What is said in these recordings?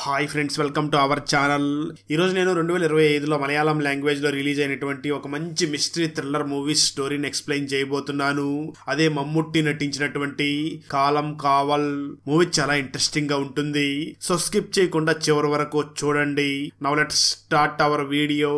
Hi friends, welcome to our channel. ఈరోజు నేను 2025లో మలయాళం లాంగ్వేజ్లో రిలీజ్ అయినటువంటి ఒక మంచి మిస్టరీ థ్రిల్లర్ మూవీ స్టోరీని ఎక్స్ప్లెయిన్ చేయబోతున్నాను. అదే మమ్ముట్టి నటించినటువంటి కాలం కావల్ మూవీ. చాలా ఇంట్రెస్టింగ్ గా ఉంటుంది. సో స్కిప్ చేయకుండా చివరి వరకు చూడండి. Now let's start our video.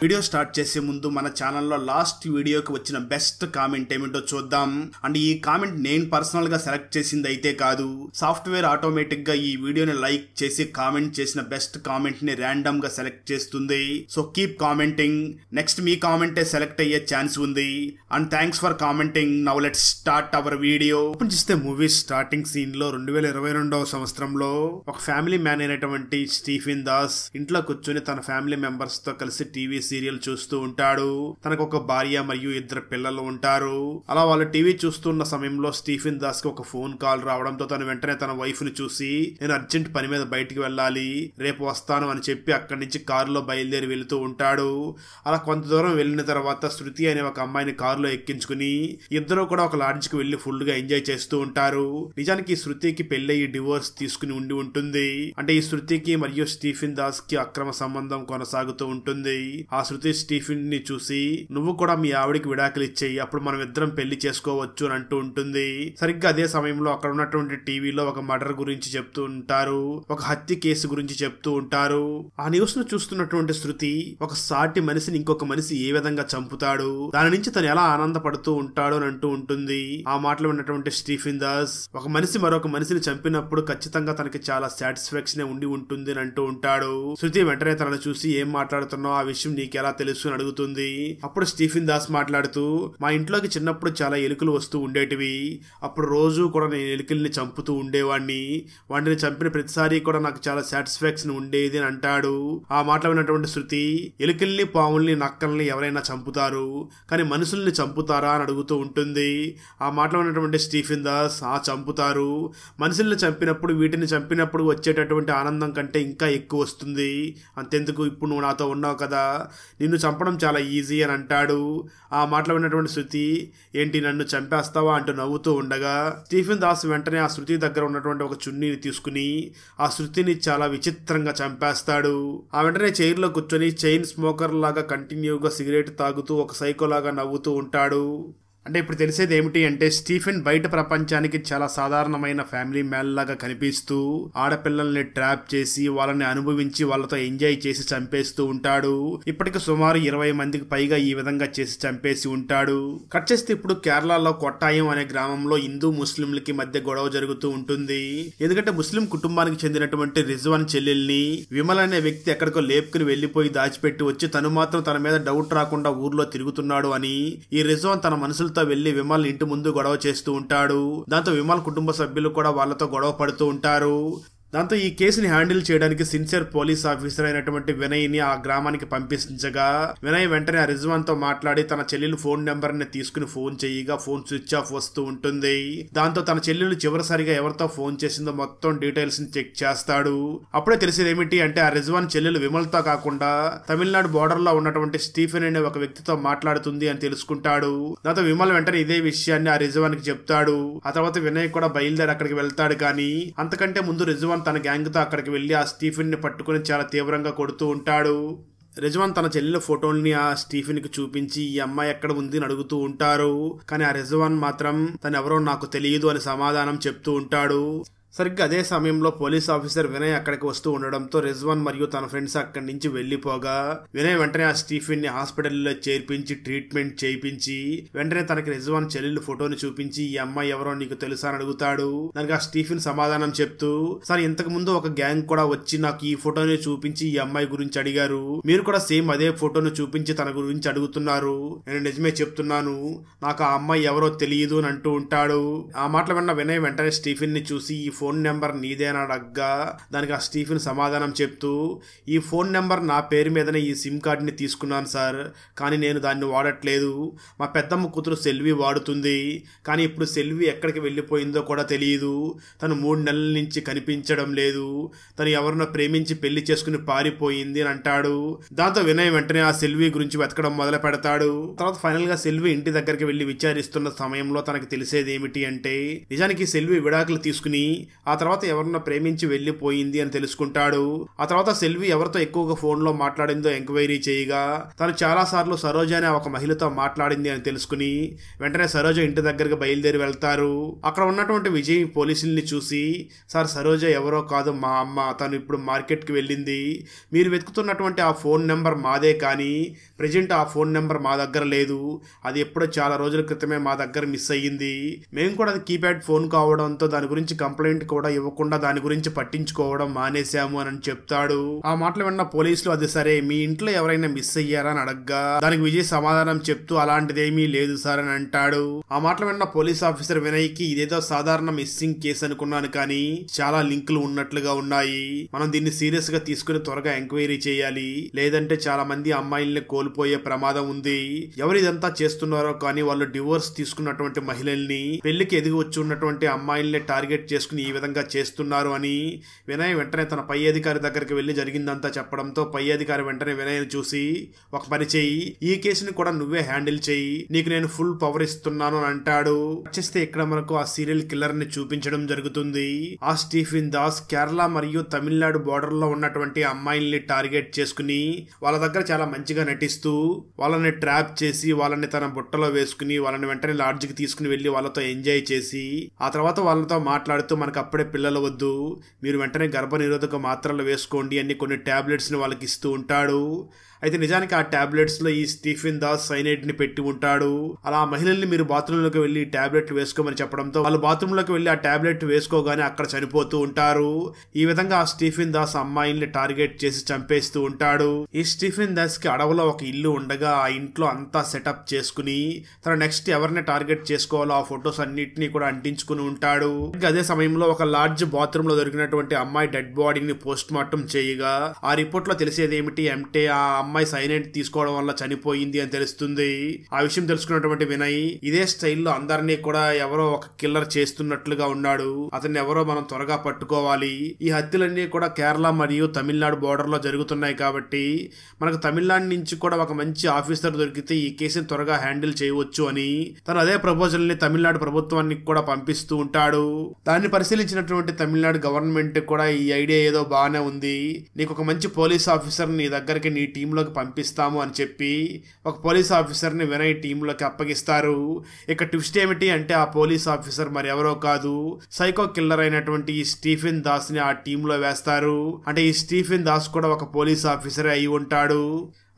Video start చేసే ముందు మన ఛానల్లో లాస్ట్ వీడియోకి వచ్చిన బెస్ట్ కామెంట్ ఏమిటో చూద్దాం. అండ్ ఈ కామెంట్ నేను పర్సనల్ గా సెలెక్ట్ చేసింది అయితే కాదు, సాఫ్ట్వేర్ ఆటోమేటిక్ గా ఈ వీడియోని లైక్ చేసి కామెంట్ చేసిన బెస్ట్ కామెంట్ ని ర్యాండమ్ గా సెలెక్ట్ చేస్తుంది. So keep commenting. నెక్స్ట్ మీ కామెంటే సెలెక్ట్ అయ్యే ఛాన్స్ ఉంది. And thanks for commenting. Now let's start our video. Open చేస్తే మూవీ స్టార్టింగ్ సీన్ లో 2022వ సంవత్సరంలో ఒక ఫ్యామిలీ మ్యాన్ అయినటువంటి స్టీఫెన్ దాస్ ఇంట్లో కూర్చొని తన ఫ్యామిలీ మెంబర్స్ తో కలిసి టీవీ సీరియల్ చూస్తూ ఉంటాడు. తనకు ఒక భార్య మరియు 2 పిల్లలు ఉంటారు. అలా వాళ్ళు టీవీ చూస్తున్న సమయంలో స్టీఫెన్ దాస్ కి ఒక ఫోన్ కాల్ రావడంతో తను వెంటనే తన వైఫ్ ని చూసి, నేను అర్జెంట్ పని మీద బయటికి వెళ్ళాలి, రేపు వస్తాను అని చెప్పి అక్కడి నుంచి కారులో బయలుదేరి వెళుతూ ఉంటాడు. అలా కొంత దూరం వెళ్ళిన తర్వాత శృతి అనే ఒక అమ్మాయిని కారులో ఎక్కించుకుని ఇద్దరు కూడా ఒక లాడ్జ్ కి వెళ్లి ఫుల్ గా ఎంజాయ్ చేస్తూ ఉంటారు. నిజానికి ఈ శృతికి పెళ్లయి డివోర్స్ తీసుకుని ఉంటుంది. అంటే ఈ శృతికి మరియు స్టీఫెన్ దాస్ కి అక్రమ సంబంధం కొనసాగుతూ ఉంటుంది. ఆ శృతి స్టీఫెన్ ని చూసి, నువ్వు కూడా మీ ఆవిడికి విడాకులు ఇచ్చేయి, అప్పుడు మనం ఇద్దరం పెళ్లి చేసుకోవచ్చు అని అంటూ ఉంటుంది. సరిగ్గా అదే సమయంలో అక్కడ ఉన్నటువంటి టీవీలో ఒక మర్డర్ గురించి చెప్తూ ఉంటారు, ఒక హత్య కేసు గురించి చెప్తూ ఉంటారు. ఆ న్యూస్ ను చూస్తున్నటువంటి శృతి ఒక సాటి మనిషిని ఇంకొక మనిషి ఏ విధంగా చంపుతాడు, దాని నుంచి తను ఎలా ఆనందపడుతూ ఉంటాడు అని అంటూ ఉంటుంది. ఆ మాటలు విన్నటువంటి స్టీఫెన్ దాస్, ఒక మనిషి మరొక మనిషిని చంపినప్పుడు ఖచ్చితంగా తనకి చాలా సాటిస్ఫాక్షన్ ఉండి ఉంటుంది అని అంటూ ఉంటాడు. శృతి వెంటనే తనను చూసి, ఏం మాట్లాడుతున్నావు, ఆ విషయం నీకు ఎలా తెలుసు అని అడుగుతుంది. అప్పుడు స్టీఫెన్ దాస్ మాట్లాడుతూ, మా ఇంట్లోకి చిన్నప్పుడు చాలా ఎలుకలు వస్తూ ఉండేటివి, అప్పుడు రోజు కూడా నేను ఎలుకల్ని చంపుతూ ఉండేవాడిని, వాటిని చంపిన ప్రతిసారి కూడా నాకు చాలా సాటిస్ఫాక్షన్ ఉండేది అని అంటాడు. ఆ మాటలు విన్నటువంటి శృతి, ఎలుకల్ని పాముల్ని నక్కల్ని ఎవరైనా చంపుతారు, కానీ మనుషుల్ని చంపుతారా అని అడుగుతూ ఉంటుంది. ఆ మాటలు విన్నటువంటి స్టీఫెన్ దాస్, చంపుతారు, మనుషుల్ని చంపినప్పుడు వీటిని చంపినప్పుడు వచ్చేటటువంటి ఆనందం కంటే ఇంకా ఎక్కువ వస్తుంది, అంతెందుకు ఇప్పుడు నువ్వు నాతో ఉన్నావు కదా, నిన్ను చంపడం చాలా ఈజీ అని అంటాడు. ఆ మాటలు విన్నటువంటి శృతి, ఏంటి నన్ను చంపేస్తావా అంటూ నవ్వుతూ ఉండగా స్టీఫెన్ దాస్ వెంటనే ఆ శృతి దగ్గర ఉన్నటువంటి ఒక చున్నీని తీసుకుని ఆ శృతిని చాలా విచిత్రంగా చంపేస్తాడు. ఆ వెంటనే చైర్లో కూర్చొని చైన్ స్మోకర్ లాగా కంటిన్యూగా సిగరెట్ తాగుతూ ఒక సైకోలాగా నవ్వుతూ ఉంటాడు. అంటే ఇప్పుడు తెలిసేది ఏమిటి అంటే, స్టీఫెన్ బయట ప్రపంచానికి చాలా సాధారణమైన ఫ్యామిలీ మ్యాన్ లాగా కనిపిస్తూ ఆడపిల్లల్ని ట్రాప్ చేసి వాళ్ళని అనుభవించి వాళ్ళతో ఎంజాయ్ చేసి చంపేస్తూ ఉంటాడు. ఇప్పటికి సుమారు 20 మందికి పైగా ఈ విధంగా చేసి చంపేసి ఉంటాడు. కట్ చేస్తే ఇప్పుడు కేరళలో కొట్టాయం అనే గ్రామంలో హిందూ ముస్లింలకి మధ్య గొడవ జరుగుతూ ఉంటుంది. ఎందుకంటే ముస్లిం కుటుంబానికి చెందినటువంటి రిజ్వాన్ చెల్లెల్ని విమల్ అనే వ్యక్తి ఎక్కడికో లేపుకుని వెళ్లిపోయి దాచిపెట్టి వచ్చి తను మాత్రం తన మీద డౌట్ రాకుండా ఊర్లో తిరుగుతున్నాడు అని ఈ రిజ్వాన్ తన మనసులో వెళ్లి విమల్ ఇంటి ముందు గొడవ చేస్తూ ఉంటాడు. దాంతో విమల్ కుటుంబ సభ్యులు కూడా వాళ్ళతో గొడవ పడుతూ ఉంటారు. దాంతో ఈ కేసుని హ్యాండిల్ చేయడానికి సిన్సియర్ పోలీస్ ఆఫీసర్ అయినటువంటి వినయ్ ని ఆ గ్రామానికి పంపించగా వినయ్ వెంటనే ఆ రిజ్వాన్ తో మాట్లాడి తన చెల్లెలు ఫోన్ నెంబర్ ని తీసుకుని ఫోన్ చేయగా ఫోన్ స్విచ్ ఆఫ్ వస్తూ ఉంటుంది. దాంతో తన చెల్లెలు చివరిసారిగా ఎవరితో ఫోన్ చేసిందో మొత్తం డీటెయిల్స్ ని చెక్ చేస్తాడు. అప్పుడే తెలిసేది ఏమిటి అంటే, ఆ రిజ్వాన్ చెల్లెలు విమల్ తో కాకుండా తమిళనాడు బోర్డర్ లో ఉన్నటువంటి స్టీఫెన్ అనే ఒక వ్యక్తితో మాట్లాడుతుంది అని తెలుసుకుంటాడు. దాంతో విమల్ వెంటనే ఇదే విషయాన్ని ఆ రిజ్వాన్ కి చెప్తాడు. ఆ తర్వాత వినయ్ కూడా బయలుదేరి అక్కడికి వెళ్తాడు. కానీ అంతకంటే ముందు రిజ్వాన్ తన గ్యాంగ్ తో అక్కడికి వెళ్లి ఆ స్టీఫెన్ ని పట్టుకుని చాలా తీవ్రంగా కొడుతూ ఉంటాడు. రిజ్వాన్ తన చెల్లెల ఫోటోల్ని ఆ స్టీఫెన్ కి చూపించి ఈ అమ్మాయి ఎక్కడ ఉంది అని అడుగుతూ ఉంటారు. కానీ ఆ రిజ్వాన్ మాత్రం తను ఎవరో నాకు తెలియదు అని సమాధానం చెప్తూ ఉంటాడు. సరిగ్గా అదే సమయంలో పోలీస్ ఆఫీసర్ వినయ్ అక్కడికి వస్తూ ఉండడంతో రిజ్వాన్ మరియు తన ఫ్రెండ్స్ అక్కడి నుంచి వెళ్లిపోగా వినయ్ వెంటనే ఆ స్టీఫెన్ ని హాస్పిటల్లో చేర్పించి ట్రీట్మెంట్ చేయించి వెంటనే తనకి రిజ్వాన్ చెల్లెలు ఫోటోని చూపించి, ఈ అమ్మాయి ఎవరో నీకు తెలుసా అని అడుగుతాడు. దానికి ఆ స్టీఫెన్ సమాధానం చెప్తూ, సార్ ఇంతకు ముందు ఒక గ్యాంగ్ కూడా వచ్చి నాకు ఈ ఫోటోని చూపించి ఈ అమ్మాయి గురించి అడిగారు, మీరు కూడా సేమ్ అదే ఫోటోను చూపించి తన గురించి అడుగుతున్నారు, నేను నిజమే చెప్తున్నాను, నాకు ఆ అమ్మాయి ఎవరో తెలియదు అని అంటూ ఉంటాడు. ఆ మాటలు విన్న వినయ్ వెంటనే స్టీఫెన్ ని చూసి, ఈ ఫోన్ నెంబర్ నీదేనా అడగ్గా దానికి ఆ స్టీఫెన్ సమాధానం చెప్తూ, ఈ ఫోన్ నెంబర్ నా పేరు మీదనే ఈ సిమ్ కార్డ్ని తీసుకున్నాను సార్, కానీ నేను దాన్ని వాడట్లేదు. మా పెద్దమ్మ కూతురు సెల్వి వాడుతుంది, కానీ ఇప్పుడు సెల్వి ఎక్కడికి వెళ్ళిపోయిందో కూడా తెలియదు. తను 3 నెలల నుంచి కనిపించడం లేదు. తను ఎవరినో ప్రేమించి పెళ్లి చేసుకుని పారిపోయింది అని అంటాడు. దాంతో వినయ్ వెంటనే ఆ సెల్వి గురించి వెతకడం మొదలు పెడతాడు. తర్వాత ఫైనల్ గా సెల్వి ఇంటి దగ్గరికి వెళ్లి విచారిస్తున్న సమయంలో తనకి తెలిసేది ఏమిటి అంటే, నిజానికి సెల్వి విడాకులు తీసుకుని ఆ తర్వాత ఎవరినో ప్రేమించి వెళ్లిపోయింది అని తెలుసుకుంటాడు. ఆ తర్వాత సెల్వి ఎవరితో ఎక్కువగా ఫోన్ లో మాట్లాడిందో ఎంక్వైరీ చేయగా తను చాలా సార్లు సరోజ అనే ఒక మహిళతో మాట్లాడింది అని తెలుసుకుని వెంటనే సరోజ ఇంటి దగ్గరకు బయలుదేరి వెళ్తారు. అక్కడ ఉన్నటువంటి విజయ్ పోలీసుల్ని చూసి, సార్ సరోజ ఎవరో కాదు మా అమ్మ, తను ఇప్పుడు మార్కెట్కి వెళ్ళింది. మీరు వెతుకుతున్నటువంటి ఆ ఫోన్ నెంబర్ మాదే, కానీ ప్రెజెంట్ ఆ ఫోన్ నెంబర్ మా దగ్గర లేదు. అది ఎప్పుడో చాలా రోజుల క్రితమే మా దగ్గర మిస్ అయ్యింది. మేము కూడా అది కీప్యాడ్ ఫోన్ కావడంతో దాని గురించి కంప్లైంట్ కూడా ఇవ్వకుండా దాని గురించి పట్టించుకోవడం మానేశాము అని చెప్తాడు. ఆ మాటలు విన్న పోలీసులు, అది సరే మీ ఇంట్లో ఎవరైనా మిస్ అయ్యారా అని అడగ్గా దానికి విజయ్ సమాధానం చెప్తూ, అలాంటిదేమీ లేదు సార్ అని అంటాడు. ఆ మాటలు విన్న పోలీస్ ఆఫీసర్ వినయ్ కి ఇదేదో సాధారణ మిస్సింగ్ కేసు అనుకున్నాను, కానీ చాలా లింకులు ఉన్నట్లుగా ఉన్నాయి. మనం దీన్ని సీరియస్ గా తీసుకుని త్వరగా ఎంక్వైరీ చేయాలి, లేదంటే చాలా మంది అమ్మాయిల్ని కోల్పోయే ప్రమాదం ఉంది. ఎవరు ఇదంతా చేస్తున్నారో కానీ వాళ్ళు డివోర్స్ తీసుకున్నటువంటి మహిళల్ని, పెళ్లికి ఎదిగి వచ్చి ఉన్నటువంటి అమ్మాయిల్ని టార్గెట్ చేసుకుని ఈ విధంగా చేస్తున్నారు అని వినయ్ వెంటనే తన పై అధికారి దగ్గరికి వెళ్లి జరిగిందంతా చెప్పడంతో పై అధికారి వెంటనే వినయ్ని చూసి, ఒక పని చెయ్యి, ఈ కేసుని కూడా నువ్వే హ్యాండిల్ చెయ్యి, నీకు నేను ఫుల్ పవర్ ఇస్తున్నాను అని అంటాడు. చేస్తే ఇక్కడ మనకు ఆ సీరియల్ కిల్లర్ ని చూపించడం జరుగుతుంది. ఆ స్టీఫెన్ దాస్ కేరళ మరియు తమిళనాడు బోర్డర్ లో ఉన్నటువంటి అమ్మాయిల్ని టార్గెట్ చేసుకుని వాళ్ళ దగ్గర చాలా మంచిగా నటిస్తూ వాళ్ళని ట్రాప్ చేసి వాళ్ళని తన బుట్టలో వేసుకుని వాళ్ళని వెంటనే లాడ్జ్ కి తీసుకుని వెళ్లి వాళ్ళతో ఎంజాయ్ చేసి ఆ తర్వాత వాళ్ళతో మాట్లాడుతూ, మనకు అప్పుడే పిల్లలు వద్దు, మీరు వెంటనే గర్భ నిరోధక మాత్రలు వేసుకోండి అని కొన్ని టాబ్లెట్స్ ని వాళ్ళకి ఇస్తూ ఉంటాడు. అయితే నిజానికి ఆ టాబ్లెట్స్ లో ఈ స్టీఫెన్ దాస్ సైనైడ్ ని పెట్టి ఉంటాడు. అలా మహిళల్ని మీరు బాత్రూమ్ లోకి వెళ్లి టాబ్లెట్ వేసుకోమని చెప్పడంతో వాళ్ళు బాత్రూమ్ లోకి వెళ్లి ఆ టాబ్లెట్ వేసుకోగానే అక్కడ చనిపోతూ ఉంటారు. ఈ విధంగా ఆ స్టీఫెన్ దాస్ అమ్మాయిల్ని టార్గెట్ చేసి చంపేస్తూ ఉంటాడు. ఈ స్టీఫెన్ దాస్ కి అడవిలో ఒక ఇల్లు ఉండగా ఆ ఇంట్లో అంతా సెటప్ చేసుకుని తన నెక్స్ట్ ఎవరిని టార్గెట్ చేసుకోవాలో ఆ ఫొటోస్ అన్నిటినీ కూడా అంటించుకుని ఉంటాడు. అదే సమయంలో ఒక లార్జ్ బాత్రూమ్ లో దొరికినటువంటి అమ్మాయి డెడ్ బాడీని పోస్ట్ మార్టం చేయగా ఆ రిపోర్ట్ లో తెలిసేది ఏమిటి అంటే, ఆ అమ్మాయి సైనైడ్ తీసుకోవడం వల్ల చనిపోయింది అని తెలుస్తుంది. ఆ విషయం తెలుసుకున్నటువంటి వినయ్ ఇదే స్టైల్లో అందరినీ కూడా ఎవరో ఒక కిల్లర్ చేస్తున్నట్లుగా ఉన్నాడు, అతన్ని ఎవరో మనం త్వరగా పట్టుకోవాలి. ఈ హత్యలన్నీ కూడా కేరళ మరియు తమిళనాడు బోర్డర్ లో జరుగుతున్నాయి కాబట్టి మనకు తమిళనాడు నుంచి కూడా ఒక మంచి ఆఫీసర్ దొరికితే ఈ కేసుని త్వరగా హ్యాండిల్ చేయవచ్చు అని తను అదే ప్రపోజల్ ని తమిళనాడు ప్రభుత్వానికి కూడా పంపిస్తూ ఉంటాడు. దాన్ని పరిశీలించినటువంటి తమిళనాడు గవర్నమెంట్ కూడా ఈ ఐడియా ఏదో బాగానే ఉంది, నీకు ఒక మంచి పోలీస్ ఆఫీసర్ నీ దగ్గరికి నీ టీంలోకి పంపిస్తాము అని చెప్పి ఒక పోలీస్ ఆఫీసర్ ని వినయ్ టీంలోకి అప్పగిస్తారు. ఇక ట్విస్ట్ ఏమిటి అంటే, ఆ పోలీస్ ఆఫీసర్ మరి ఎవరో కాదు, సైకో కిల్లర్ అయినటువంటి ఈ స్టీఫెన్ దాస్ ని ఆ టీంలో వేస్తారు. అంటే ఈ స్టీఫెన్ దాస్ కూడా ఒక పోలీస్ ఆఫీసరే అయి ఉంటాడు.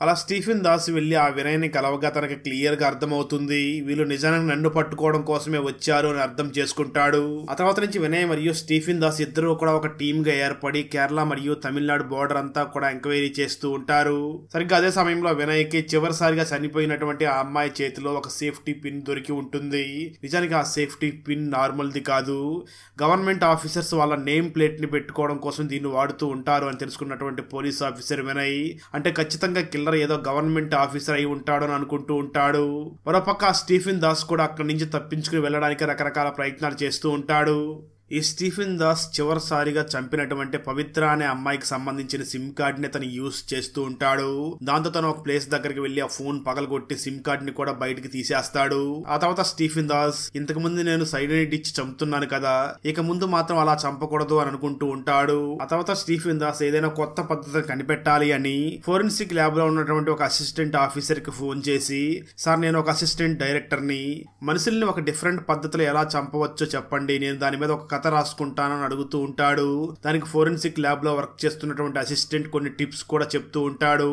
అలా స్టీఫెన్ దాస్ వెళ్లి ఆ వినయ్ని కలవగా తనకి క్లియర్ గా అర్థమవుతుంది, వీళ్ళు నిజానికి నన్ను పట్టుకోవడం కోసమే వచ్చారు అని అర్థం చేసుకుంటాడు. ఆ తర్వాత నుంచి వినయ్ మరియు స్టీఫెన్ దాస్ ఇద్దరు కూడా ఒక టీమ్ గా ఏర్పడి కేరళ మరియు తమిళనాడు బోర్డర్ అంతా కూడా ఎంక్వైరీ చేస్తూ ఉంటారు. సరిగ్గా అదే సమయంలో వినయ్ కి చివరిసారిగా చనిపోయినటువంటి ఆ అమ్మాయి చేతిలో ఒక సేఫ్టీ పిన్ దొరికి ఉంటుంది. నిజానికి ఆ సేఫ్టీ పిన్ నార్మల్ ది కాదు, గవర్నమెంట్ ఆఫీసర్స్ వాళ్ళ నేమ్ ప్లేట్ ని పెట్టుకోవడం కోసం దీన్ని వాడుతూ ఉంటారు అని తెలుసుకున్నటువంటి పోలీస్ ఆఫీసర్ వినయ్, అంటే ఖచ్చితంగా కిల్లర్ ఏదో గవర్నమెంట్ ఆఫీసర్ అయి ఉంటాడు అని అనుకుంటూ ఉంటాడు. మరోపక్క స్టీఫెన్ దాస్ కూడా అక్కడి నుంచి తప్పించుకుని వెళ్ళడానికి రకరకాల ప్రయత్నాలు చేస్తూ ఉంటాడు. ఈ స్టీఫెన్ దాస్ చివరిసారిగా చంపినటువంటి పవిత్ర అనే అమ్మాయికి సంబంధించిన సిమ్ కార్డ్ ని తను యూస్ చేస్తూ ఉంటాడు. దాంతో తను ఒక ప్లేస్ దగ్గరికి వెళ్లి ఆ ఫోన్ పగలగొట్టి సిమ్ కార్డ్ ని కూడా బయటకి తీసేస్తాడు. ఆ తర్వాత స్టీఫెన్ దాస్, ఇంతకు ముందు నేను సైనైడ్ ఇచ్చి చంపుతున్నాను కదా, ఇక ముందు మాత్రం అలా చంపకూడదు అని అనుకుంటూ ఉంటాడు. ఆ తర్వాత స్టీఫెన్ దాస్ ఏదైనా కొత్త పద్ధతిని కనిపెట్టాలి అని ఫోరెన్సిక్ ల్యాబ్ లో ఉన్నటువంటి ఒక అసిస్టెంట్ ఆఫీసర్ కి ఫోన్ చేసి, సార్ నేను ఒక అసిస్టెంట్ డైరెక్టర్ ని, మనుషుల్ని ఒక డిఫరెంట్ పద్ధతిలో ఎలా చంపవచ్చో చెప్పండి, నేను దాని మీద ఒక కథ రాసుకుంటానని అడుగుతూ ఉంటాడు. దానికి ఫోరెన్సిక్ ల్యాబ్ లో వర్క్ చేస్తున్నటువంటి అసిస్టెంట్ కొన్ని టిప్స్ కూడా చెప్తూ ఉంటాడు.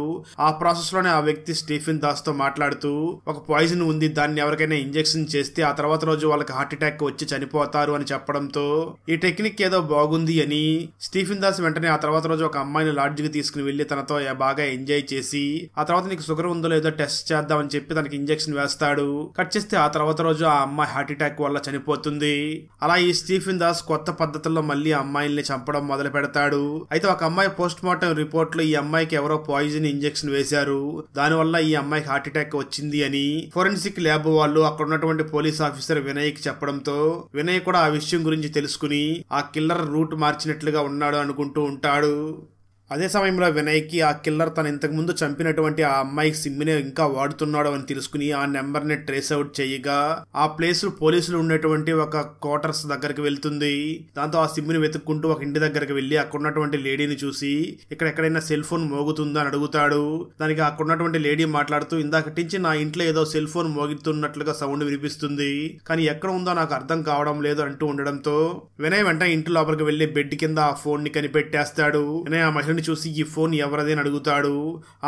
ఆ ప్రాసెస్ లోనే ఆ వ్యక్తి స్టీఫెన్ దాస్ తో మాట్లాడుతూ, ఒక పాయిజన్ ఉంది, దాన్ని ఎవరికైనా ఇంజెక్షన్ చేస్తే ఆ తర్వాత రోజు వాళ్ళకి హార్ట్ అటాక్ వచ్చి చనిపోతారు అని చెప్పడంతో ఈ టెక్నిక్ ఏదో బాగుంది అని స్టీఫెన్ దాస్ వెంటనే ఆ తర్వాత రోజు ఒక అమ్మాయిని లాడ్జ్ కి తీసుకుని వెళ్లి తనతో బాగా ఎంజాయ్ చేసి ఆ తర్వాత నీకు షుగర్ ఉందో లేదో టెస్ట్ చేద్దామని చెప్పి తనకి ఇంజెక్షన్ వేస్తాడు. కట్ చేస్తే ఆ తర్వాత రోజు ఆ అమ్మాయి హార్ట్ అటాక్ వల్ల చనిపోతుంది. అలా ఈ స్టీఫెన్ దాస్ దాస్ కొత్త పద్ధతుల్లో మళ్ళీ అమ్మాయిల్ని చంపడం మొదలు పెడతాడు. అయితే ఒక అమ్మాయి పోస్ట్ మార్టం రిపోర్ట్ లో ఈ అమ్మాయికి ఎవరో పాయిజన్ ఇంజెక్షన్ వేశారు, దానివల్ల ఈ అమ్మాయికి హార్ట్ అటాక్ వచ్చింది అని ఫోరెన్సిక్ ల్యాబ్ వాళ్ళు అక్కడ ఉన్నటువంటి పోలీస్ ఆఫీసర్ వినయ్ కి చెప్పడంతో వినయ్ కూడా ఆ విషయం గురించి తెలుసుకుని ఆ కిల్లర్ రూట్ మార్చినట్లుగా ఉన్నాడు అనుకుంటూ ఉంటాడు. అదే సమయంలో వినయ్కి ఆ కిల్లర్ తను ఇంతకు ముందు చంపినటువంటి ఆ అమ్మాయి సిమ్ని ఇంకా వాడుతున్నాడు అని తెలుసుకుని ఆ నెంబర్ ని ట్రేస్ అవుట్ చేయగా ఆ ప్లేస్ పోలీసులు ఉన్నటువంటి ఒక క్వార్టర్స్ దగ్గరికి వెళ్తుంది. దాంతో ఆ సిమ్ని వెతుక్కుంటూ ఒక ఇంటి దగ్గరికి వెళ్లి అక్కడ ఉన్నటువంటి లేడీని చూసి ఇక్కడ ఎక్కడైనా సెల్ ఫోన్ మోగుతుందా అని అడుగుతాడు. దానికి అక్కడ ఉన్నటువంటి లేడీ మాట్లాడుతూ ఇందాక నుంచి నా ఇంట్లో ఏదో సెల్ ఫోన్ మోగుతున్నట్లుగా సౌండ్ వినిపిస్తుంది, కానీ ఎక్కడ ఉందో నాకు అర్థం కావడం లేదు అంటూ ఉండడంతో వినయ్ వెంటనే ఇంటి లోపలికి వెళ్లి బెడ్ కింద ఆ ఫోన్ ని కనిపెట్టేస్తాడు. వినయ్ ఆ మహిళని చూసి ఈ ఫోన్ ఎవరిది అని అడుగుతాడు.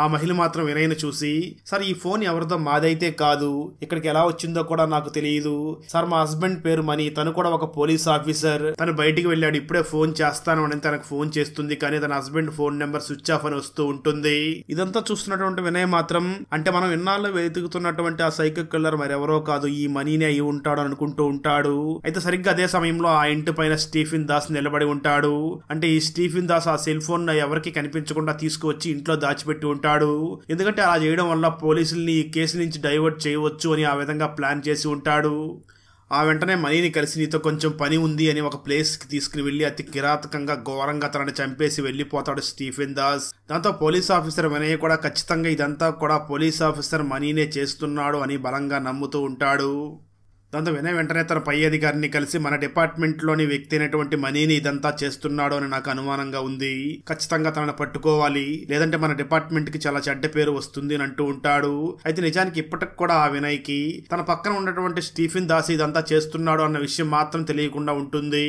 ఆ మహిళ మాత్రం వినయ్ని చూసి సార్ ఈ ఫోన్ ఎవరిదో మాదైతే కాదు, ఇక్కడికి ఎలా వచ్చిందో కూడా నాకు తెలియదు సార్, మా హస్బెండ్ పేరు మణి, తను కూడా ఒక పోలీస్ ఆఫీసర్, తను బయటికి వెళ్ళాడు, ఇప్పుడే ఫోన్ చేస్తాను అని తనకు ఫోన్ చేస్తుంది, కానీ తన husband phone number switch off అని వస్తూ ఉంటుంది. ఇదంతా చూస్తున్నటువంటి వినయ్ మాత్రం అంటే మనం ఇన్నాళ్ళు వెతుకుతున్నటువంటి ఆ సైకో కిల్లర్ మరెవరో కాదు, ఈ మనీనే అయి ఉంటాడు అనుకుంటూ ఉంటాడు. అయితే సరిగ్గా అదే సమయంలో ఆ ఇంటి పైన స్టీఫెన్ దాస్ నిలబడి ఉంటాడు. అంటే ఈ స్టీఫెన్ దాస్ ఆ సెల్ ఫోన్ ఎవరికి కనిపించకుండా తీసుకువచ్చి ఇంట్లో దాచిపెట్టి ఉంటాడు. ఎందుకంటే అలా చేయడం వల్ల పోలీసుల్ని ఈ కేసు నుంచి డైవర్ట్ చేయవచ్చు అని ఆ విధంగా ప్లాన్ చేసి ఉంటాడు. ఆ వెంటనే మనీని కలిసి నీతో కొంచెం పని ఉంది అని ఒక ప్లేస్ కి తీసుకుని వెళ్లి అతి కిరాతకంగా ఘోరంగా తనని చంపేసి వెళ్లిపోతాడు స్టీఫెన్ దాస్. దాంతో పోలీస్ ఆఫీసర్ వినయ్ కూడా ఖచ్చితంగా ఇదంతా కూడా పోలీస్ ఆఫీసర్ మనీనే చేస్తున్నాడు అని బలంగా నమ్ముతూ ఉంటాడు. దాంతో వినయ్ వెంటనే తన పై అధికారిని కలిసి మన డిపార్ట్మెంట్ లోని వ్యక్తి అయినటువంటి మనీని ఇదంతా చేస్తున్నాడు అని నాకు అనుమానంగా ఉంది, ఖచ్చితంగా తనను పట్టుకోవాలి, లేదంటే మన డిపార్ట్మెంట్ కి చాలా చెడ్డ పేరు వస్తుంది అని అంటూ ఉంటాడు. అయితే నిజానికి ఇప్పటికి కూడా ఆ వినయ్ కి తన పక్కన ఉన్నటువంటి స్టీఫెన్ దాస్ ఇదంతా చేస్తున్నాడు అన్న విషయం మాత్రం తెలియకుండా ఉంటుంది.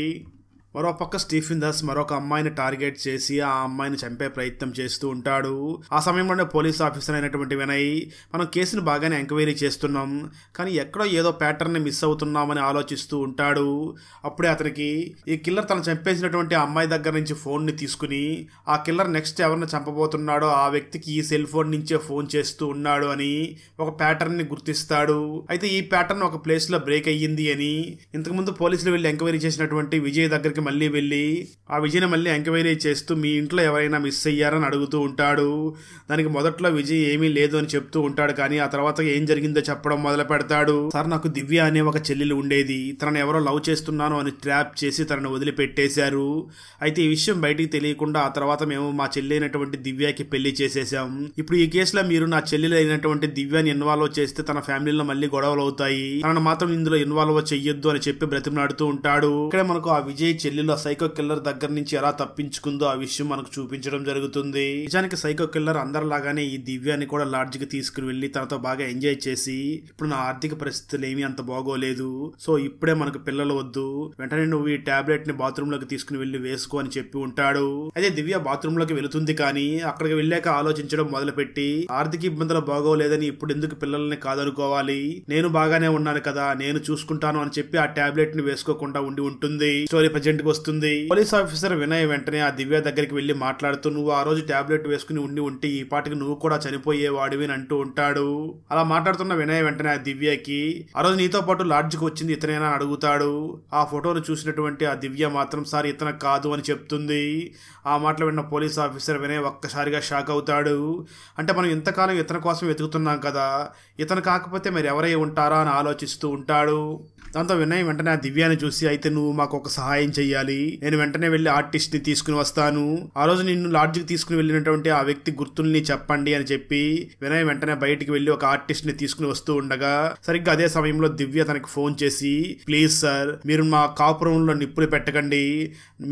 మరోపక్క స్టీఫెన్ దాస్ మరొక అమ్మాయిని టార్గెట్ చేసి ఆ అమ్మాయిని చంపే ప్రయత్నం చేస్తూ ఉంటాడు. ఆ సమయంలోనే పోలీస్ ఆఫీసర్ అయినటువంటి వినయ్ మనం కేసును బాగానే ఎంక్వైరీ చేస్తున్నాం, కానీ ఎక్కడో ఏదో ప్యాటర్న్ మిస్ అవుతున్నామని ఆలోచిస్తూ ఉంటాడు. అప్పుడే అతనికి ఈ కిల్లర్ తను చంపేసినటువంటి ఆ అమ్మాయి దగ్గర నుంచి ఫోన్ ని తీసుకుని ఆ కిల్లర్ నెక్స్ట్ ఎవరిని చంపబోతున్నాడో ఆ వ్యక్తికి ఈ సెల్ ఫోన్ నుంచే ఫోన్ చేస్తూ ఉన్నాడు అని ఒక ప్యాటర్న్ ని గుర్తిస్తాడు. అయితే ఈ ప్యాటర్న్ ఒక ప్లేస్ లో బ్రేక్ అయ్యింది అని ఇంతకుముందు పోలీసులు వెళ్లి ఎంక్వైరీ చేసినటువంటి విజయ్ దగ్గరికి మళ్ళీ వెళ్ళి ఆ విజయ్ని మళ్ళీ ఎంక్వైరీ చేస్తూ మీ ఇంట్లో ఎవరైనా మిస్ అయ్యారని అడుగుతూ ఉంటాడు. దానికి మొదట్లో విజయ్ ఏమీ లేదు అని చెప్తూ ఉంటాడు, కానీ ఆ తర్వాత ఏం జరిగిందో చెప్పడం మొదలు పెడతాడు. సార్ నాకు దివ్య అనే ఒక చెల్లెలు ఉండేది, తనను ఎవరో లవ్ చేస్తున్నాను అని ట్రాప్ చేసి తనను వదిలిపెట్టేశారు. అయితే ఈ విషయం బయటికి తెలియకుండా ఆ తర్వాత మేము మా చెల్లి అయినటువంటి దివ్యకి పెళ్లి చేసేసాం. ఇప్పుడు ఈ కేసులో మీరు నా చెల్లెలు అయినటువంటి దివ్యాని ఇన్వాల్వ్ చేస్తే తన ఫ్యామిలీలో మళ్ళీ గొడవలు అవుతాయి, తనను మాత్రం ఇందులో ఇన్వాల్వ్ చెయ్యొద్దు అని చెప్పి బ్రతిమలాడుతూ ఉంటాడు. ఇక్కడే మనకు ఆ విజయ్ చెల్లెలు సైకో కిల్లర్ దగ్గర నుంచి ఎలా తప్పించుకుందో ఆ విషయం మనకు చూపించడం జరుగుతుంది. నిజానికి సైకో కిల్లర్ అందరిలాగానే ఈ దివ్యాన్ని కూడా లాడ్జ్ కి తీసుకుని వెళ్లి తనతో బాగా ఎంజాయ్ చేసి ఇప్పుడు నా ఆర్థిక పరిస్థితులు ఏమీ అంత బాగోలేదు, సో ఇప్పుడే మనకు పిల్లలు వద్దు, వెంటనే నువ్వు ఈ టాబ్లెట్ ని బాత్రూమ్ లోకి తీసుకుని వెళ్లి వేసుకో అని చెప్పి ఉంటాడు. అయితే దివ్య బాత్రూమ్ లోకి వెళుతుంది, కానీ అక్కడికి వెళ్ళాక ఆలోచించడం మొదలుపెట్టి ఆర్థిక ఇబ్బందులు బాగోలేదని ఇప్పుడు ఎందుకు పిల్లల్ని కాదనుకోవాలి, నేను బాగానే ఉన్నాను కదా నేను చూసుకుంటాను అని చెప్పి ఆ టాబ్లెట్ ని వేసుకోకుండా ఉండి ఉంటుంది. స్టోరీ ప్రజెంట్ వస్తుంది. పోలీస్ ఆఫీసర్ వినయ్ వెంటనే ఆ దివ్య దగ్గరికి వెళ్లి మాట్లాడుతూ నువ్వు ఆ రోజు టాబ్లెట్ వేసుకుని ఉంటే ఈ పాటికి నువ్వు కూడా చనిపోయేవాడివి అని అంటూ ఉంటాడు. అలా మాట్లాడుతున్న వినయ్ వెంటనే ఆ దివ్యకి ఆ రోజు నీతో పాటు లాడ్జ్కి వచ్చింది ఇతనేనా అని అడుగుతాడు. ఆ ఫోటోను చూసినటువంటి ఆ దివ్య మాత్రం సార్ ఇతను కాదు అని చెప్తుంది. ఆ మాటలు విన్న పోలీస్ ఆఫీసర్ వినయ్ ఒక్కసారిగా షాక్ అవుతాడు. అంటే మనం ఇంతకాలం ఇతని కోసం వెతుకుతున్నాం కదా, ఇతను కాకపోతే మరి ఎవరై ఉంటారా అని ఆలోచిస్తూ ఉంటాడు. దాంతో వినయ్ వెంటనే ఆ దివ్యాన్ని చూసి అయితే నువ్వు మాకు ఒక సహాయం చెయ్యాలి, నేను వెంటనే వెళ్లి ఆర్టిస్ట్ ని తీసుకుని వస్తాను, ఆ రోజు నిన్ను లాడ్జ్కి తీసుకుని వెళ్ళినటువంటి ఆ వ్యక్తి గుర్తుల్ని చెప్పండి అని చెప్పి వినయ్ వెంటనే బయటికి వెళ్లి ఒక ఆర్టిస్ట్ ని తీసుకుని వస్తూ ఉండగా సరిగ్గా అదే సమయంలో దివ్య తనకి ఫోన్ చేసి ప్లీజ్ సార్ మీరు మా కాపురంలో నిప్పులు పెట్టకండి,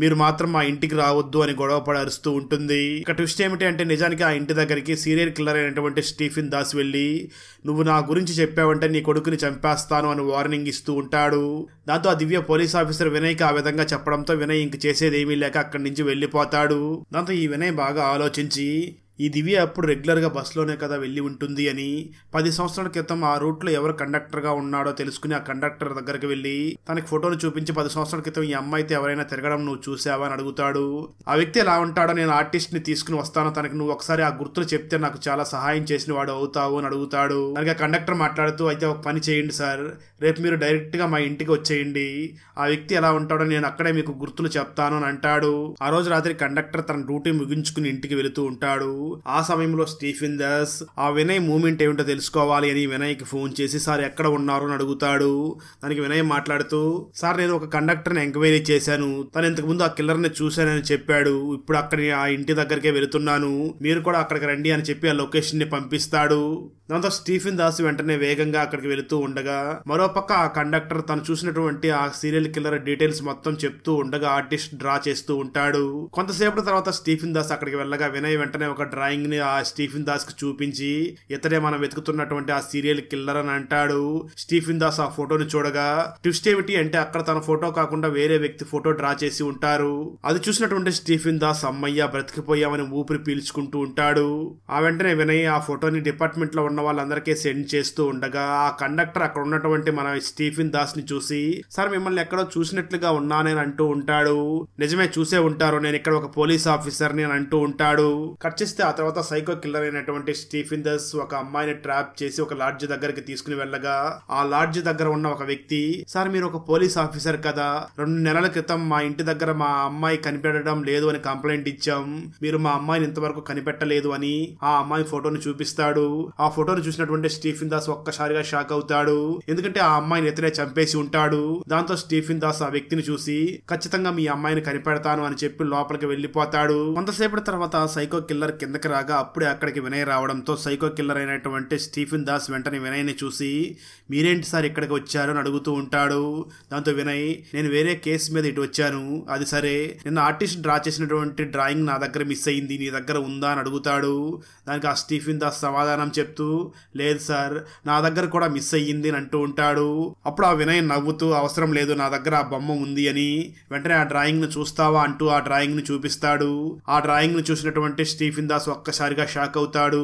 మీరు మాత్రం మా ఇంటికి రావద్దు అని గొడవ పడి అరుస్తూ ఉంటుంది. ఇక ట్విస్ట్ ఏమిటి అంటే నిజానికి ఆ ఇంటి దగ్గరికి సీరియల్ కిల్లర్ అయినటువంటి స్టీఫెన్ దాస్ వెళ్లి నువ్వు నా గురించి చెప్పావంటే నీ కొడుకుని చంపేస్తాను అని వార్నింగ్ ఇస్తూ ఉంటాడు. దాంతో ఆ దివ్య పోలీస్ ఆఫీసర్ వినయ్ కి ఆ విధంగా చెప్పడంతో వినయ్ ఇంక చేసేది ఏమీ లేక అక్కడి నుంచి వెళ్లిపోతాడు. దాంతో ఈ వినయ్ బాగా ఆలోచించి ఈ దివ్య అప్పుడు రెగ్యులర్ గా బస్సులోనే కదా వెళ్ళి ఉంటుంది అని 10 సంవత్సరాల క్రితం ఆ రూట్ లో ఎవరు కండక్టర్ గా ఉన్నాడో తెలుసుకుని ఆ కండక్టర్ దగ్గరికి వెళ్లి తనకి ఫోటోను చూపించి 10 సంవత్సరాల క్రితం ఈ అమ్మాయితో ఎవరైనా తిరగడం నువ్వు చూసావా అని అడుగుతాడు. ఆ వ్యక్తి ఎలా ఉంటాడో, నేను ఆర్టిస్ట్ ని తీసుకుని వస్తాను, తనకి నువ్వు ఒకసారి ఆ గుర్తులు చెప్తే నాకు చాలా సహాయం చేసిన వాడు అవుతావు అని అడుగుతాడు. దానికి ఆ కండక్టర్ మాట్లాడుతూ, అయితే ఒక పని చేయండి సార్, రేపు మీరు డైరెక్ట్ గా మా ఇంటికి వచ్చేయండి, ఆ వ్యక్తి ఎలా ఉంటాడో నేను అక్కడే మీకు గుర్తులు చెప్తాను అని అంటాడు. ఆ రోజు రాత్రి కండక్టర్ తన డ్యూటీ ముగించుకుని ఇంటికి వెళుతూ ఉంటాడు. ఆ సమయంలో స్టీఫెన్ దాస్ ఆ వినయ్ మూమెంట్ ఏమిటో తెలుసుకోవాలి అని వినయ్కి ఫోన్ చేసి సార్ ఎక్కడ ఉన్నారు అని అడుగుతాడు. దానికి వినయ్ మాట్లాడుతూ, సార్ నేను ఒక కండక్టర్ ని ఎంక్వైరీ చేశాను, తను ఇంతకు ముందు ఆ కిల్లర్ ని చూశానని చెప్పాడు, ఇప్పుడు అక్కడ ఆ ఇంటి దగ్గరికే వెళుతున్నాను, మీరు కూడా అక్కడికి రండి అని చెప్పి ఆ లొకేషన్ ని పంపిస్తాడు. దాంతో స్టీఫెన్ దాస్ వెంటనే వేగంగా అక్కడికి వెళుతూ ఉండగా మరోపక్క ఆ కండక్టర్ తను చూసినటువంటి ఆ సీరియల్ కిల్లర్ డీటెయిల్స్ మొత్తం చెప్తూ ఉండగా ఆర్టిస్ట్ డ్రా చేస్తూ ఉంటాడు. కొంతసేపటి తర్వాత స్టీఫెన్ దాస్ అక్కడికి వెళ్ళగా వినయ్ వెంటనే ఒక డ్రాయింగ్ ని ఆ స్టీఫెన్ దాస్ కి చూపించి ఇతడే మనం వెతుకుతున్నటువంటి ఆ సీరియల్ కిల్లర్ అని అంటాడు. స్టీఫెన్ దాస్ ఆ ఫోటోని చూడగా ట్విస్ట్ ఏమిటి అంటే అక్కడ తన ఫోటో కాకుండా వేరే వ్యక్తి ఫోటో డ్రా చేసి ఉంటారు. అది చూసినటువంటి స్టీఫెన్ దాస్ అమ్మయ్య బ్రతికిపోయామని ఊపిరి పీల్చుకుంటూ ఉంటాడు. ఆ వెంటనే వినయ్ ఆ ఫోటోని డిపార్ట్మెంట్ లో ఉన్న వాళ్ళందరికీ సెండ్ చేస్తూ ఉండగా ఆ కండక్టర్ అక్కడ ఉన్నటువంటి మన స్టీఫెన్ దాస్ ని చూసి సార్ మిమ్మల్ని ఎక్కడో చూసినట్లుగా ఉన్నానని అంటూ ఉంటాడు. నిజమే చూసే ఉంటారు, నేను ఇక్కడ ఒక పోలీస్ ఆఫీసర్ ని అని అంటూ ఉంటాడు. కట్ చేస్తే ఆ తర్వాత సైకో కిల్లర్ అయినటువంటి స్టీఫెన్ దాస్ ఒక అమ్మాయిని ట్రాప్ చేసి ఒక లాడ్జ్ దగ్గరికి తీసుకుని వెళ్ళగా ఆ లాడ్జ్ దగ్గర ఉన్న ఒక వ్యక్తి సార్ మీరు ఒక పోలీస్ ఆఫీసర్ కదా, 2 నెలల క్రితం మా ఇంటి దగ్గర మా అమ్మాయి కనిపెట్టడం లేదు అని కంప్లైంట్ ఇచ్చాం, మీరు మా అమ్మాయిని ఇంతవరకు కనిపెట్టలేదు అని ఆ అమ్మాయి ఫోటోని చూపిస్తాడు. ఆ ఫోటోని చూసినటువంటి స్టీఫెన్ దాస్ ఒక్కసారిగా షాక్ అవుతాడు, ఎందుకంటే ఆ అమ్మాయిని ఇతనే చంపేసి ఉంటాడు. దాంతో స్టీఫెన్ దాస్ ఆ వ్యక్తిని చూసి ఖచ్చితంగా మీ అమ్మాయిని కనిపెడతాను అని చెప్పి లోపలికి వెళ్లిపోతాడు. కొంతసేపటి తర్వాత సైకో కిల్లర్ కిందకి రాగా అప్పుడే అక్కడికి వినయ్ రావడంతో సైకో కిల్లర్ అయినటువంటి స్టీఫెన్ దాస్ వెంటనే వినయ్ ని చూసి మీరేంటి సార్ ఇక్కడికి వచ్చారు అని అడుగుతూ ఉంటాడు. దాంతో వినయ్ నేను వేరే కేసు మీద ఇటు వచ్చాను, అది సరే నిన్న ఆర్టిస్ట్ డ్రా చేసినటువంటి డ్రాయింగ్ నా దగ్గర మిస్ అయింది, నీ దగ్గర ఉందా అని అడుగుతాడు. దానికి ఆ స్టీఫెన్ దాస్ సమాధానం చెప్తూ లేదు సార్ నా దగ్గర కూడా మిస్ అయ్యింది అని అంటూ ఉంటాడు. అప్పుడు ఆ వినయ్ నవ్వుతూ అవసరం లేదు నా దగ్గర ఆ బొమ్మ ఉంది అని వెంటనే ఆ డ్రాయింగ్ ను చూస్తావా అంటూ ఆ డ్రాయింగ్ ను చూపిస్తాడు. ఆ డ్రాయింగ్ ను చూసినటువంటి స్టీఫెన్ దాస్ ఒక్కసారిగా షాక్ అవుతాడు.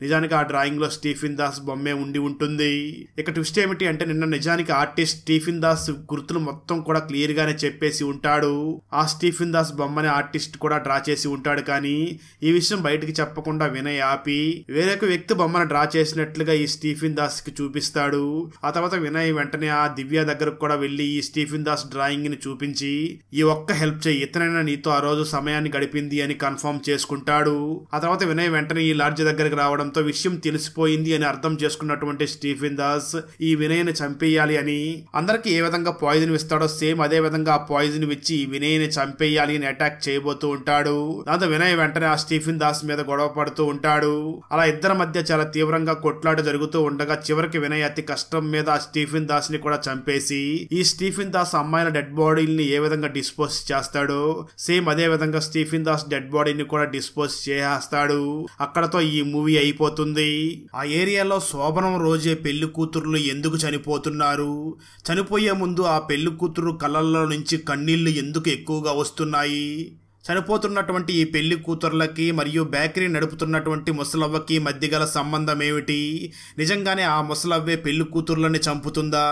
నిజానికి ఆ డ్రాయింగ్ లో స్టీఫెన్ దాస్ బొమ్మే ఉండి ఉంటుంది. ఇక ట్విస్ట్ ఏమిటి అంటే నిన్న నిజానికి ఆర్టిస్ట్ స్టీఫెన్ దాస్ గుర్తులు మొత్తం కూడా క్లియర్ గానే చెప్పేసి ఉంటాడు. ఆ స్టీఫెన్ దాస్ బొమ్మని ఆర్టిస్ట్ కూడా డ్రా చేసి ఉంటాడు, కానీ ఈ విషయం బయటికి చెప్పకుండా వినయ్ ఆపి వేరొక వ్యక్తి బొమ్మను డ్రా చేసినట్లుగా ఈ స్టీఫెన్ దాస్ కి చూపిస్తాడు. ఆ తర్వాత వినయ్ వెంటనే ఆ దివ్య దగ్గరకు కూడా వెళ్లి ఈ స్టీఫెన్ దాస్ డ్రాయింగ్ ని చూపించి ఈ ఒక్క హెల్ప్ చేయి, ఇతనైనా నీతో ఆ రోజు సమయాన్ని గడిపింది అని కన్ఫర్మ్ చేసుకుంటాడు. ఆ తర్వాత వినయ్ వెంటనే ఈ లాడ్జ్ దగ్గరికి రావడంతో విషయం తెలిసిపోయింది అని అర్థం చేసుకున్నటువంటి స్టీఫెన్ దాస్ ఈ వినయ్ ని చంపేయాలి అని అందరికి ఏ విధంగా పాయిజన్ ఇస్తాడో సేమ్ అదే విధంగా ఆ పాయిజన్ ఇచ్చి ఈ వినయ్ ని చంపేయాలి అని అటాక్ చేయబోతూ ఉంటాడు. దాంతో వినయ్ వెంటనే ఆ స్టీఫెన్ దాస్ మీద గొడవ పడుతూ ఉంటాడు. అలా ఇద్దరి మధ్య చాలా తీవ్రంగా కొట్లాట జరుగుతూ ఉండగా చివరికి వినయ్ అతి కష్టం మీద ఆ స్టీఫెన్ దాస్ ని కూడా చంపేసి ఈ స్టీఫెన్ దాస్ అమ్మాయిల డెడ్ బాడీని ఏ విధంగా డిస్పోజ్ చేస్తాడో సేమ్ అదే విధంగా స్టీఫెన్ దాస్ డెడ్ బాడీని కూడా డిస్పోజ్ చేస్తాడు. అక్కడతో ఈ మూవీ అయిపోతుంది. ఆ ఏరియాలో శోభనం రోజే పెళ్లి కూతుర్లు ఎందుకు చనిపోతున్నారు, చనిపోయే ముందు ఆ పెళ్లి కూతురు కళ్ళల్లో నుంచి కన్నీళ్లు ఎందుకు ఎక్కువగా వస్తున్నాయి, చనిపోతున్నటువంటి ఈ పెళ్లి కూతుర్లకి మరియు బేకరీ నడుపుతున్నటువంటి ముసలవ్వకి మధ్య గల సంబంధం ఏమిటి, నిజంగానే ఆ ముసలవ్వే పెళ్లి కూతుర్లని చంపుతుందా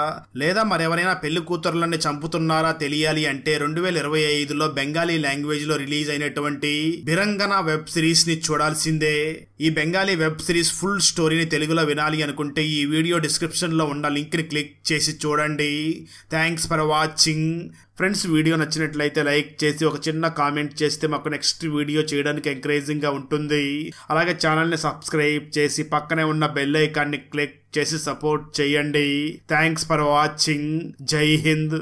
లేదా మరెవరైనా పెళ్లి కూతుర్లని చంపుతున్నారా తెలియాలి అంటే 2025లో బెంగాలీ లాంగ్వేజ్ లో రిలీజ్ అయినటువంటి బిరంగన వెబ్ సిరీస్ ని చూడాల్సిందే. ఈ బెంగాలీ వెబ్ సిరీస్ ఫుల్ స్టోరీని తెలుగులో వినాలి అనుకుంటే ఈ వీడియో డిస్క్రిప్షన్ లో ఉన్న లింక్ ని క్లిక్ చేసి చూడండి. Thanks for watching friends. Video నచ్చినట్లయితే లైక్ చేసి ఒక చిన్న కామెంట్ చేస్తే మాకు నెక్స్ట్ వీడియో చేయడానికి ఎంకరేజింగ్ గా ఉంటుంది. అలాగే ఛానల్ ని సబ్స్క్రైబ్ చేసి పక్కనే ఉన్న బెల్ ఐకాన్ ని క్లిక్ చేసి సపోర్ట్ చేయండి. Thanks for watching. జై హింద్.